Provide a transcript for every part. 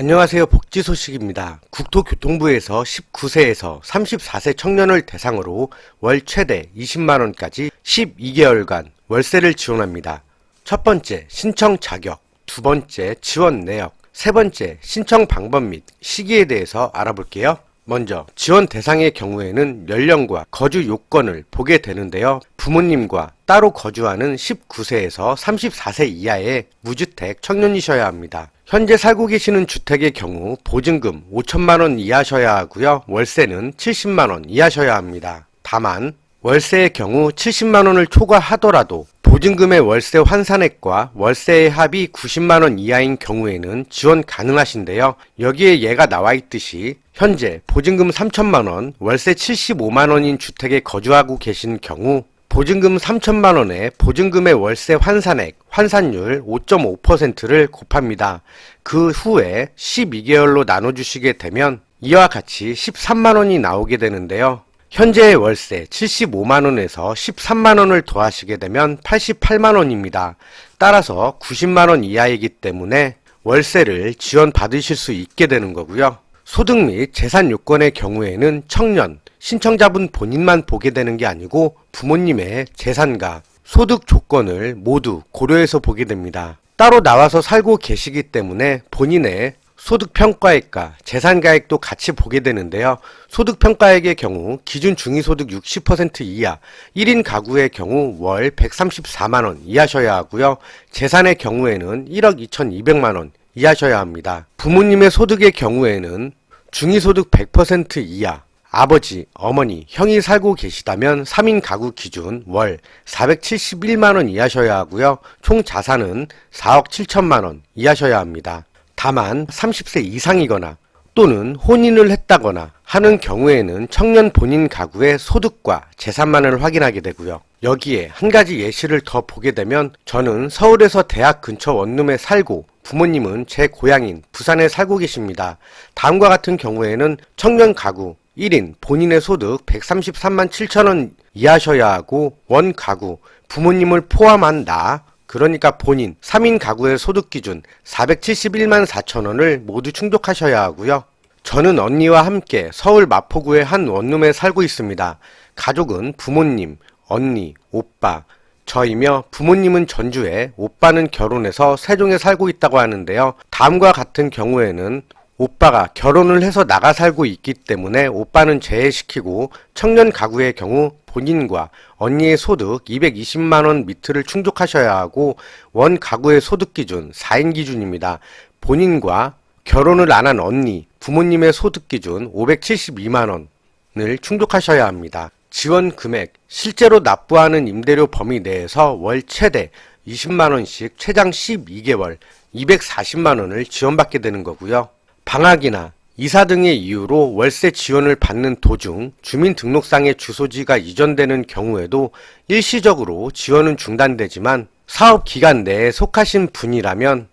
안녕하세요. 복지 소식입니다. 국토교통부에서 19세에서 34세 청년을 대상으로 월 최대 20만원까지 12개월간 월세를 지원합니다. 첫 번째, 신청 자격, 두 번째, 지원 내역, 세 번째, 신청 방법 및 시기에 대해서 알아볼게요. 먼저 지원 대상의 경우에는 연령과 거주 요건을 보게 되는데요. 부모님과 따로 거주하는 19세에서 34세 이하의 무주택 청년이셔야 합니다. 현재 살고 계시는 주택의 경우 보증금 5천만원 이하셔야 하고요. 월세는 70만원 이하셔야 합니다. 다만 월세의 경우 70만원을 초과하더라도 보증금의 월세 환산액과 월세의 합이 90만원 이하인 경우에는 지원 가능하신데요. 여기에 예가 나와 있듯이 현재 보증금 3천만원, 월세 75만원인 주택에 거주하고 계신 경우 보증금 3천만원에 보증금의 월세 환산액, 환산율 5.5%를 곱합니다. 그 후에 12개월로 나눠주시게 되면 이와 같이 13만원이 나오게 되는데요. 현재의 월세 75만원에서 13만원을 더하시게 되면 88만원입니다. 따라서 90만원 이하이기 때문에 월세를 지원받으실 수 있게 되는 거고요. 소득 및 재산 요건의 경우에는 청년, 신청자분 본인만 보게 되는 게 아니고 부모님의 재산과 소득 조건을 모두 고려해서 보게 됩니다. 따로 나와서 살고 계시기 때문에 본인의 소득평가액과 재산가액도 같이 보게 되는데요. 소득평가액의 경우 기준 중위소득 60% 이하 1인 가구의 경우 월 134만원 이하셔야 하고요. 재산의 경우에는 1억 2200만원 이하셔야 합니다. 부모님의 소득의 경우에는 중위소득 100% 이하 아버지, 어머니, 형이 살고 계시다면 3인 가구 기준 월 471만원 이하셔야 하고요. 총 자산은 4억 7천만원 이하셔야 합니다. 다만 30세 이상이거나 또는 혼인을 했다거나 하는 경우에는 청년 본인 가구의 소득과 재산만을 확인하게 되고요. 여기에 한 가지 예시를 더 보게 되면 저는 서울에서 대학 근처 원룸에 살고 부모님은 제 고향인 부산에 살고 계십니다. 다음과 같은 경우에는 청년 가구 1인 본인의 소득 133만 7천원 이하셔야 하고 원 가구 부모님을 포함한 나 그러니까 본인 3인 가구의 소득 기준 471만 4천원을 모두 충족하셔야 하고요. 저는 언니와 함께 서울 마포구의 한 원룸에 살고 있습니다. 가족은 부모님, 언니, 오빠, 저이며 부모님은 전주에, 오빠는 결혼해서 세종에 살고 있다고 하는데요. 다음과 같은 경우에는 오빠가 결혼을 해서 나가 살고 있기 때문에 오빠는 제외시키고 청년 가구의 경우 본인과 언니의 소득 220만원 미트를 충족하셔야 하고 원 가구의 소득 기준 4인 기준입니다. 본인과 결혼을 안 한 언니, 부모님의 소득 기준 572만원을 충족하셔야 합니다. 지원 금액, 실제로 납부하는 임대료 범위 내에서 월 최대 20만원씩 최장 12개월 240만원을 지원받게 되는 거고요. 방학이나 이사 등의 이유로 월세 지원을 받는 도중 주민등록상의 주소지가 이전되는 경우에도 일시적으로 지원은 중단되지만 사업기간 내에 속하신 분이라면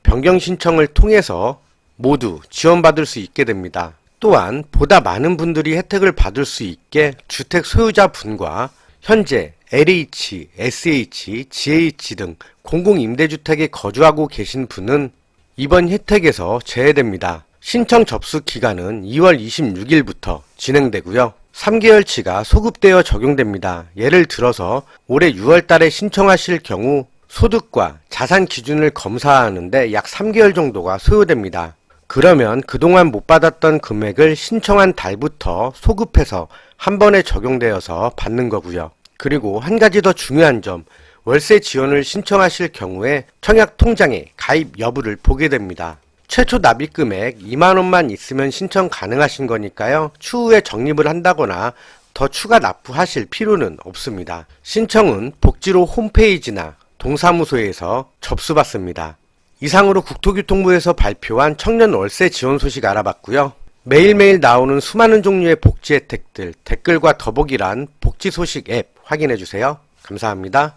변경 신청을 통해서 모두 지원받을 수 있게 됩니다. 또한 보다 많은 분들이 혜택을 받을 수 있게 주택 소유자분과 현재 LH, SH, GH 등 공공임대주택에 거주하고 계신 분은 이번 혜택에서 제외됩니다. 신청 접수 기간은 2월 26일부터 진행되고요. 3개월치가 소급되어 적용됩니다. 예를 들어서 올해 6월 달에 신청하실 경우 소득과 자산 기준을 검사하는데 약 3개월 정도가 소요됩니다. 그러면 그동안 못 받았던 금액을 신청한 달부터 소급해서 한 번에 적용되어서 받는 거고요. 그리고 한 가지 더 중요한 점, 월세 지원을 신청하실 경우에 청약 통장에 가입 여부를 보게 됩니다. 최초 납입 금액 2만원만 있으면 신청 가능하신 거니까요. 추후에 적립을 한다거나 더 추가 납부하실 필요는 없습니다. 신청은 복지로 홈페이지나 동사무소에서 접수받습니다. 이상으로 국토교통부에서 발표한 청년 월세 지원 소식 알아봤고요. 매일매일 나오는 수많은 종류의 복지 혜택들 댓글과 더보기란 복지 소식 앱 확인해주세요. 감사합니다.